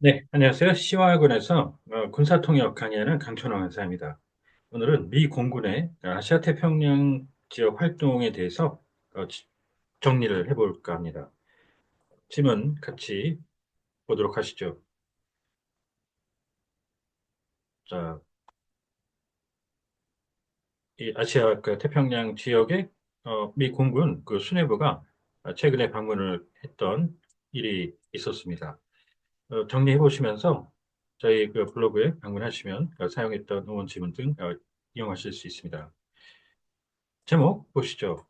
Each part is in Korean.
네, 안녕하세요. 시와군에서 군사통역 강의하는 강천호 강사입니다. 오늘은 미 공군의 아시아 태평양 지역 활동에 대해서 정리를 해볼까 합니다. 질문 같이 보도록 하시죠. 자, 이 아시아 태평양 지역에 미 공군 그 수뇌부가 최근에 방문을 했던 일이 있었습니다. 정리해 보시면서 저희 그 블로그에 방문하시면 사용했던 응원 지문 등 이용하실 수 있습니다. 제목 보시죠.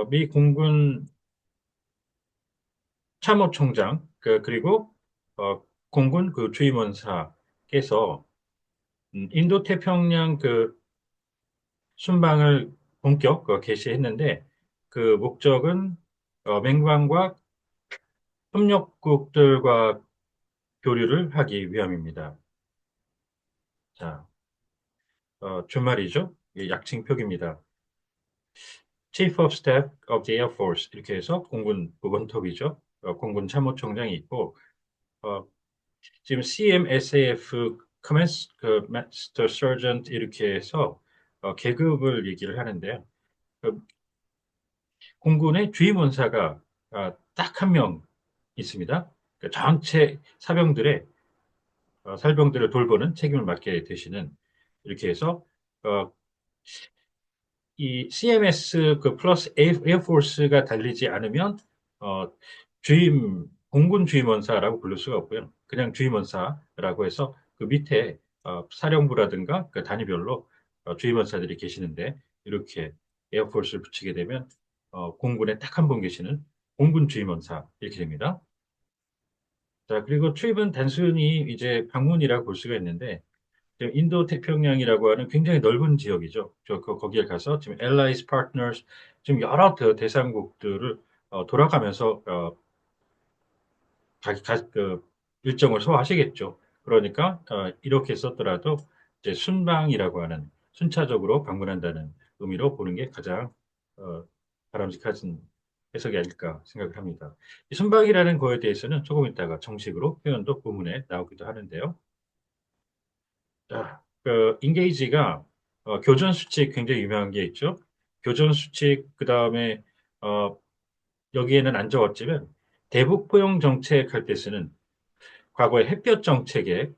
미 공군 참모총장 그리고 공군 그 주임원사께서 인도 태평양 그 순방을 본격 개시했는데 그 목적은 맹방과 협력국들과 교류를 하기 위함입니다. 자, 준말이죠. 이게 약칭 표기입니다. Chief of Staff of the Air Force 이렇게 해서 공군 부번톱이죠. 공군 참모총장이 있고 어, 지금 CMSAF Command 그 Master Sergeant 이렇게 해서 계급을 얘기를 하는데요. 그 공군의 주임원사가 딱 한 명 있습니다. 그 전체 사병들의 살병들을 돌보는 책임을 맡게 되시는 이렇게 해서 어, 이 CMS 그 플러스 에어포스가 달리지 않으면 어, 공군 주임원사라고 부를 수가 없고요. 그냥 주임원사라고 해서 그 밑에 사령부라든가 그 단위별로 주임원사들이 계시는데 이렇게 에어포스를 붙이게 되면 공군에 딱 한 분 계시는 공군 주임원사 이렇게 됩니다. 자, 그리고 출입은 단순히 이제 방문이라고 볼 수가 있는데 지금 인도 태평양이라고 하는 굉장히 넓은 지역이죠. 거기에 가서 지금 Allies, Partners, 지금 여러 대상국들을 돌아가면서 그 일정을 소화하시겠죠. 그러니까 이렇게 썼더라도 이제 순방이라고 하는 순차적으로 방문한다는 의미로 보는 게 가장 어, 바람직한 해석이 아닐까 생각을 합니다. 이 순방이라는 거에 대해서는 조금 이따가 정식으로 표현도 부문에 나오기도 하는데요. 자, 그 인게이지가 교전 수칙 굉장히 유명한 게 있죠. 교전 수칙 그다음에 어, 여기에는 안 적었지만 대북 포용 정책 할 때 쓰는 과거의 햇볕 정책의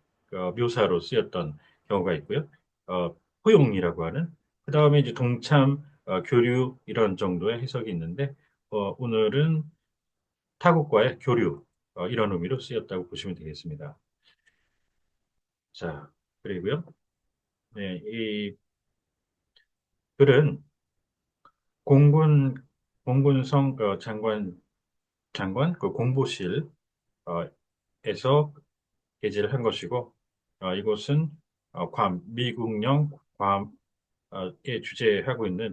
묘사로 쓰였던 경우가 있고요. 포용이라고 하는 그다음에 이제 동참 교류 이런 정도의 해석이 있는데 오늘은 타국과의 교류 이런 의미로 쓰였다고 보시면 되겠습니다. 자, 그리고요. 네, 이 글은 공군성 장관 그 공보실 에서 게재를 한 것이고 이곳은 미국령 괌에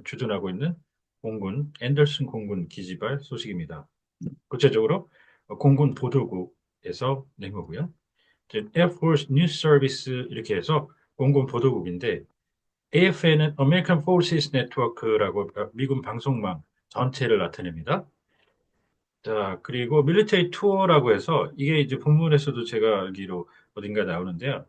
주둔하고 있는 공군 앤더슨 공군 기지발 소식입니다. 구체적으로 공군 보도국에서 낸 거고요. Air Force News Service 이렇게 해서 공군 보도국인데 AFN은 American Forces Network라고 미군 방송망 전체를 나타냅니다. 자, 그리고 밀리터리 투어라고 해서 이게 이제 본문에서도 제가 알기로 어딘가 나오는데요.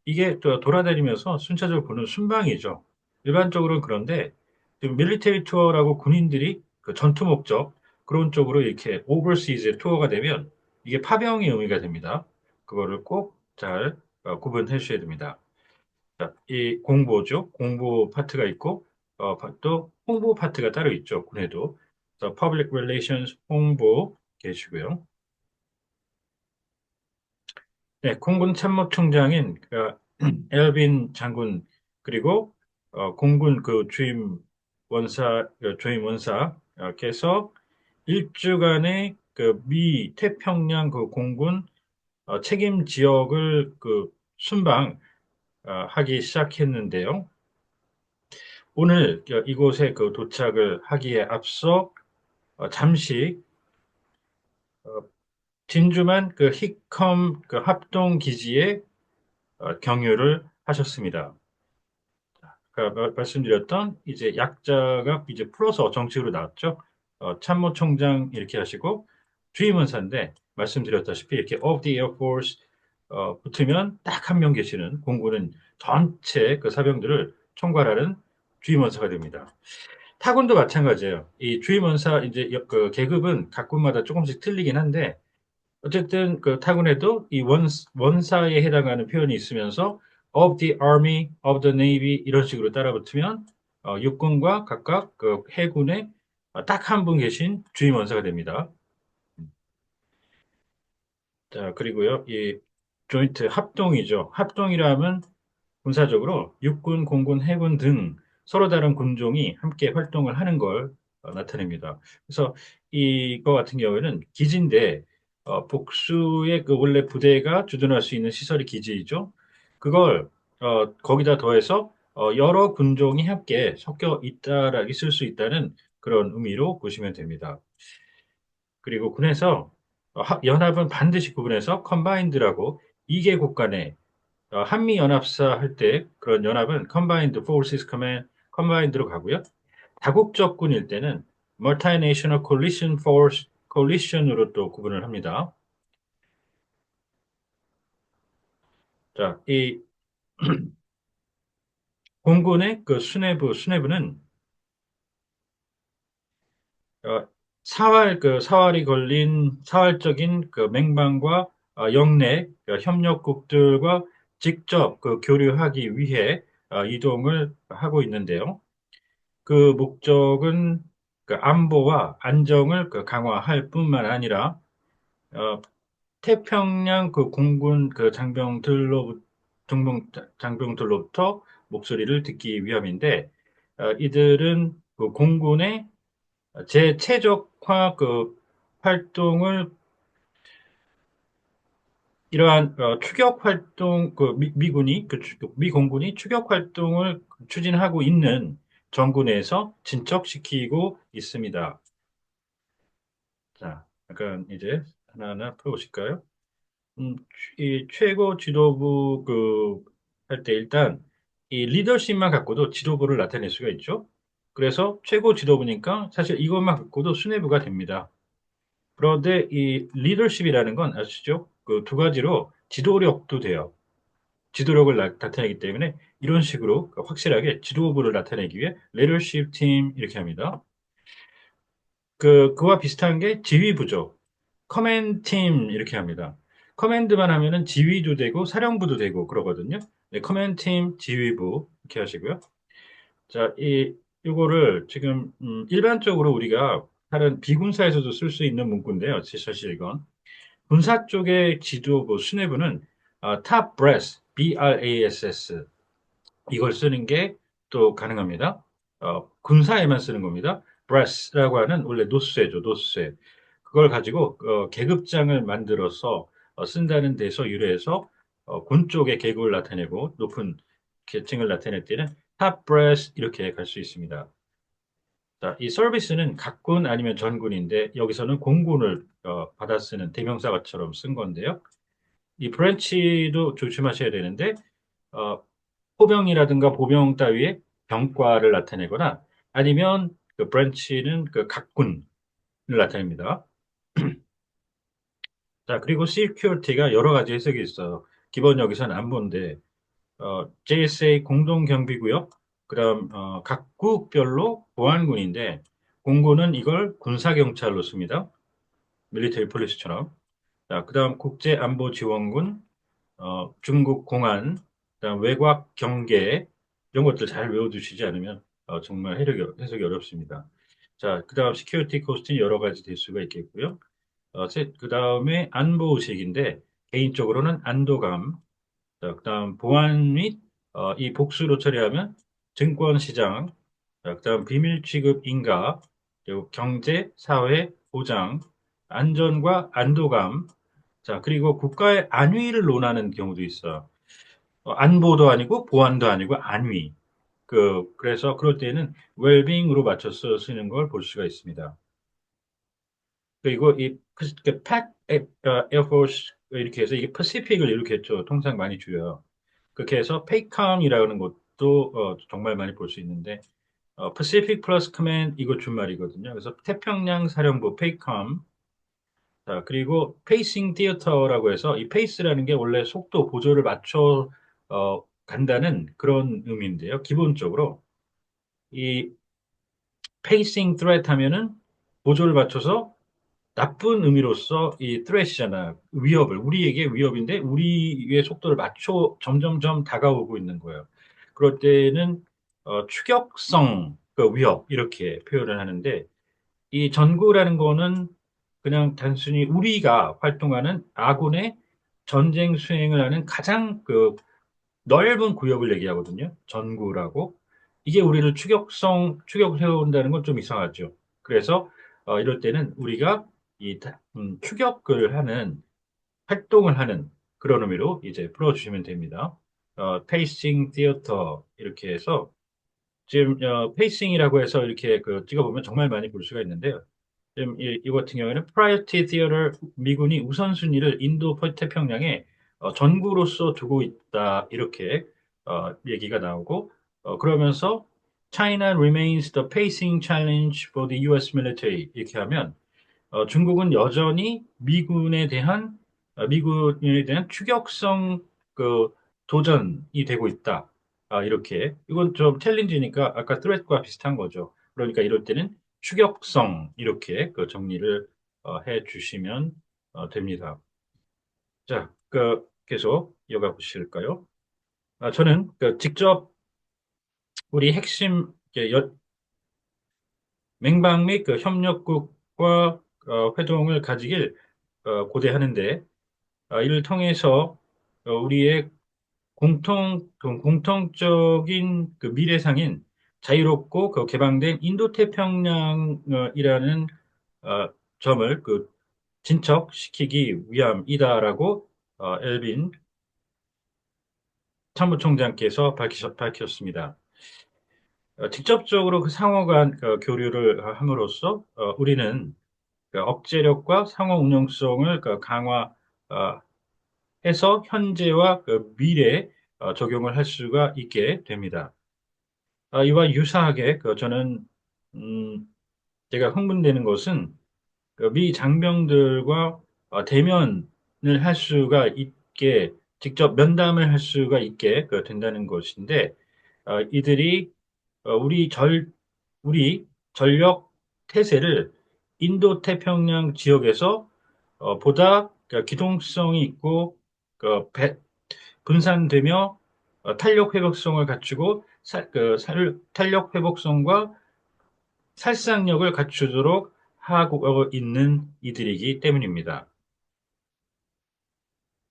이게 또 돌아다니면서 순차적으로 보는 순방이죠. 일반적으로는 그런데 지금 밀리터리 투어라고 군인들이 그 전투 목적 그런 쪽으로 이렇게 오버시즈 투어가 되면 이게 파병의 의미가 됩니다. 그거를 꼭 잘 구분해 주셔야 됩니다. 자, 이 공보죠. 공보 파트가 있고 또 홍보 파트가 따로 있죠. 군에도. 그래서 Public Relations 홍보 계시고요. 네, 공군 참모총장인 엘빈 장군 그리고 공군 그 주임 원사께서 일주간의 그 미 태평양 그 공군 책임 지역을 그 순방 하기 시작했는데요. 오늘 이곳에 그 도착을 하기에 앞서 잠시 어, 진주만 그 히컴 그 합동 기지에 경유를 하셨습니다. 말씀드렸던 이제 약자가 이제 풀어서 정식으로 나왔죠. 참모총장 이렇게 하시고 주임원사인데 말씀드렸다시피 이렇게 of the Air Force 붙으면 딱 한 명 계시는 공군은 전체 그 사병들을 총괄하는 주임원사가 됩니다. 타군도 마찬가지예요. 이 주임원사 이제 그 계급은 각 군마다 조금씩 틀리긴 한데 어쨌든 그 타군에도 이 원사에 해당하는 표현이 있으면서 of the Army, of the Navy 이런 식으로 따라붙으면 육군과 각각 그 해군에 딱 한 분 계신 주임원사가 됩니다. 자, 그리고요, 이 조인트 합동이죠. 합동이라면 군사적으로 육군, 공군, 해군 등 서로 다른 군종이 함께 활동을 하는 걸 나타냅니다. 그래서 이거 같은 경우에는 기지인데 복수의 그 원래 부대가 주둔할 수 있는 시설이 기지이죠. 그걸 거기다 더해서 여러 군종이 함께 섞여 있다라 있을 수 있다는 그런 의미로 보시면 됩니다. 그리고 군에서 연합은 반드시 구분해서 컴바인드라고 2개국 간에 한미 연합사 할 때 그런 연합은 Combined Forces Command, Combined로 가고요. 다국적 군일 때는 Multinational Coalition Force, Coalition으로 또 구분을 합니다. 자, 이 공군의 그 수뇌부는 사활이 걸린 사활적인 그 맹방과 영내 협력국들과 직접 그 교류하기 위해 이동을 하고 있는데요. 그 목적은 그 안보와 안정을 그 강화할 뿐만 아니라 어, 태평양 그 공군 그 장병들로부터 목소리를 듣기 위함인데 이들은 그 공군의 제체적화 그 활동을 이러한 추격 활동 그 미군이 미 공군이 추격 활동을 추진하고 있는 정군에서 진척시키고 있습니다. 자, 약간 이제 하나하나 풀어보실까요? 이 최고 지도부 그 할 때 일단 이 리더십만 갖고도 지도부를 나타낼 수가 있죠. 그래서 최고 지도부니까 사실 이것만 갖고도 수뇌부가 됩니다. 그런데 이 리더십이라는 건 아시죠? 그 두 가지로 지도력도 돼요. 지도력을 나타내기 때문에 이런 식으로 확실하게 지도부를 나타내기 위해 리더십 팀 이렇게 합니다. 그와 비슷한 게 지휘부죠. 커맨드 팀 이렇게 합니다. 커맨드만 하면은 지휘도 되고 사령부도 되고 그러거든요. 네, 커맨드 팀 지휘부 이렇게 하시고요. 자, 이거를 지금 일반적으로 우리가 다른 비군사에서도 쓸 수 있는 문구인데요. 사실 이건 군사 쪽의 지도부 수뇌부는 top brass, BRASS 이걸 쓰는 게 또 가능합니다. 군사에만 쓰는 겁니다. brass라고 하는 원래 노쇠죠, 노쇠. 그걸 가지고 계급장을 만들어서 쓴다는 데서 유래해서 군 쪽의 계급을 나타내고 높은 계층을 나타낼 때는 top brass 이렇게 갈 수 있습니다. 자, 이 서비스는 각군 아니면 전군인데 여기서는 공군을 받아 쓰는 대명사처럼 쓴 건데요. 이 브랜치도 조심하셔야 되는데 어, 포병이라든가 보병 따위의 병과를 나타내거나 아니면 그 브랜치는 그 각군을 나타냅니다. 자, 그리고 security가 여러 가지 해석이 있어요. 기본 여기서는 안보인데 JSA 공동경비구역, 그다음 각국별로 보안군인데 공군은 이걸 군사경찰로 씁니다. 밀리터리 폴리스처럼. 자, 그다음 국제안보지원군, 중국 공안, 그다음 외곽 경계 이런 것들 잘 외워두시지 않으면 정말 해석이 어렵습니다. 자, 그다음 시큐리티 코스트는 여러 가지 될 수가 있겠고요. 그다음에 안보 의식인데 개인적으로는 안도감, 자, 그다음 보안 및 이 복수로 처리하면 증권 시장, 자, 그다음 비밀 취급 인가, 그리고 경제, 사회, 보장, 안전과 안도감, 자, 그리고 국가의 안위를 논하는 경우도 있어요. 안보도 아니고 보안도 아니고 안위. 그래서 그럴 때는 웰빙으로 맞춰서 쓰는 걸 볼 수가 있습니다. 그리고 팩 에어포스 이렇게 해서 이게 퍼시픽을 이렇게 했죠. 통상 많이 줄여요. 그렇게 해서 페이컴이라는 것도 정말 많이 볼 수 있는데 Pacific Plus Command 이거 준말이거든요. 그래서 태평양 사령부 페이컴 자, 그리고 페이싱 티어터라고 해서 이 페이스라는 게 원래 속도 보조를 맞춰 간다는 그런 의미인데요. 기본적으로 이 페이싱 트렛 하면은 보조를 맞춰서 나쁜 의미로서 이 threat이잖아. 위협을, 우리에게 위협인데 우리의 속도를 맞춰 점점점 다가오고 있는 거예요. 그럴 때는 추격성 그 위협 이렇게 표현을 하는데 이 전구라는 거는 그냥 단순히 우리가 활동하는 아군의 전쟁 수행을 하는 가장 그 넓은 구역을 얘기하거든요. 전구라고. 이게 우리를 추격을 해온다는 건 좀 이상하죠. 그래서 이럴 때는 우리가 추격을 하는, 활동을 하는 그런 의미로 이제 풀어주시면 됩니다. 페이싱 티어터 이렇게 해서 지금 페이싱이라고 해서 이렇게 그 찍어보면 정말 많이 볼 수가 있는데요. 지금 이 같은 경우에는 프라이어티 티어를 미군이 우선순위를 인도 태평양에 전구로서 두고 있다 이렇게 얘기가 나오고 그러면서 China remains the pacing challenge for the U.S. military 이렇게 하면 중국은 여전히 미군에 대한 추격성 그 도전이 되고 있다. 이렇게 이건 좀 챌린지니까 아까 트렛과 비슷한 거죠. 그러니까 이럴 때는 추격성 이렇게 그 정리를 해 주시면 됩니다. 자, 계속 이어가 보실까요? 저는 직접 우리 핵심 맹방 및 협력국과 회동을 가지길 고대하는데 이를 통해서 우리의 공통적인 그 미래상인 자유롭고 개방된 인도태평양이라는 어, 점을 진척시키기 위함이다라고 엘빈 참모총장께서 밝히셨습니다. 직접적으로 그 상호 간 교류를 함으로써 우리는 억제력과 상호 운용성을 강화해서 현재와 미래에 적용을 할 수가 있게 됩니다. 이와 유사하게 저는 음, 제가 흥분되는 것은 미 장병들과 대면을 할 수가 있게 직접 면담을 할 수가 있게 된다는 것인데 이들이 우리 전력 태세를 인도 태평양 지역에서 보다 기동성이 있고 분산되며 탄력 회복성을 갖추고 탄력 회복성과 살상력을 갖추도록 하고 있는 이들이기 때문입니다.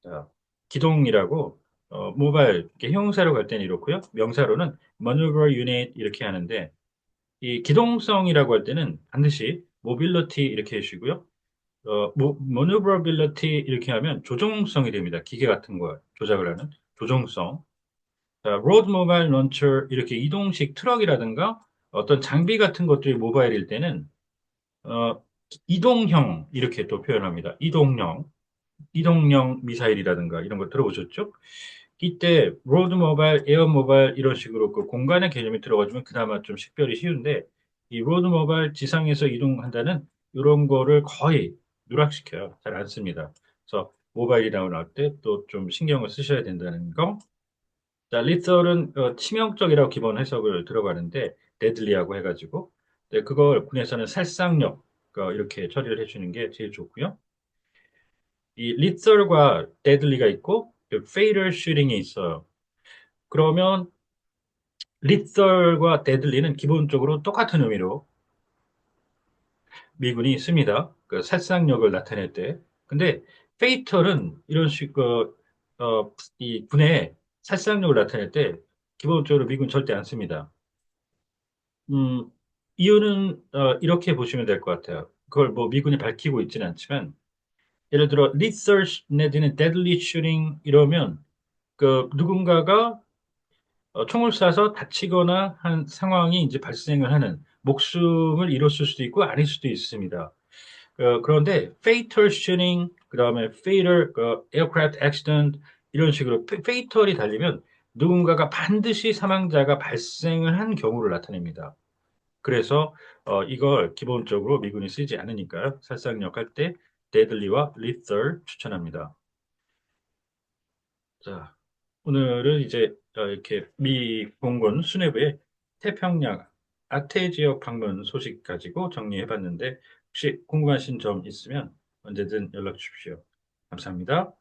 자, 기동이라고 모바일 이렇게 형용사로 갈 때는 이렇고요. 명사로는 maneuver unit 이렇게 하는데 이 기동성이라고 할 때는 반드시 mobility 이렇게 해주시고요. maneuverability 이렇게 하면 조종성이 됩니다. 기계 같은 거 조작을 하는 조종성. 자, road mobile launcher 이렇게 이동식 트럭이라든가 어떤 장비 같은 것들이 모바일일 때는 어, 이동형 이렇게 또 표현합니다. 이동형 미사일이라든가 이런 거 들어보셨죠? 이때 로드 모바일, 에어 모바일 이런 식으로 그 공간의 개념이 들어가주면 그나마 좀 식별이 쉬운데 이 로드 모바일 지상에서 이동한다는 이런 거를 거의 누락시켜요. 잘 안 씁니다. 그래서 모바일이라고 나올 때 또 좀 신경을 쓰셔야 된다는 거. 자, 리설은 치명적이라고 기본 해석을 들어가는데 데들리하고 해가지고 네, 그걸 군에서는 살상력 이렇게 처리를 해주는 게 제일 좋고요. 이 리설과 데들리가 있고 페이럴 슈팅이 있어요. 그러면 리설과 데들리는 기본적으로 똑같은 의미로 미군이 씁니다. 그 살상력을 나타낼 때. 근데 페이털은 이런 이 군의 살상력을 나타낼 때 기본적으로 미군 절대 안 씁니다. 음, 이유는 이렇게 보시면 될 것 같아요. 그걸 뭐 미군이 밝히고 있지는 않지만 예를 들어 lethal 내지는 deadly shooting 이러면 누군가가 총을 쏴서 다치거나 한 상황이 이제 발생을 하는 목숨을 잃었을 수도 있고 아닐 수도 있습니다. 그런데 fatal shooting 그다음에 fatal aircraft accident 이런 식으로 fatal이 달리면 누군가가 반드시 사망자가 발생을 한 경우를 나타냅니다. 그래서 이걸 기본적으로 미군이 쓰지 않으니까요. 살상력 할 때 데들리와 리썰 추천합니다. 자, 오늘은 이제 이렇게 미 공군 수뇌부의 태평양 아태 지역 방문 소식 가지고 정리해봤는데 혹시 궁금하신 점 있으면 언제든 연락 주십시오. 감사합니다.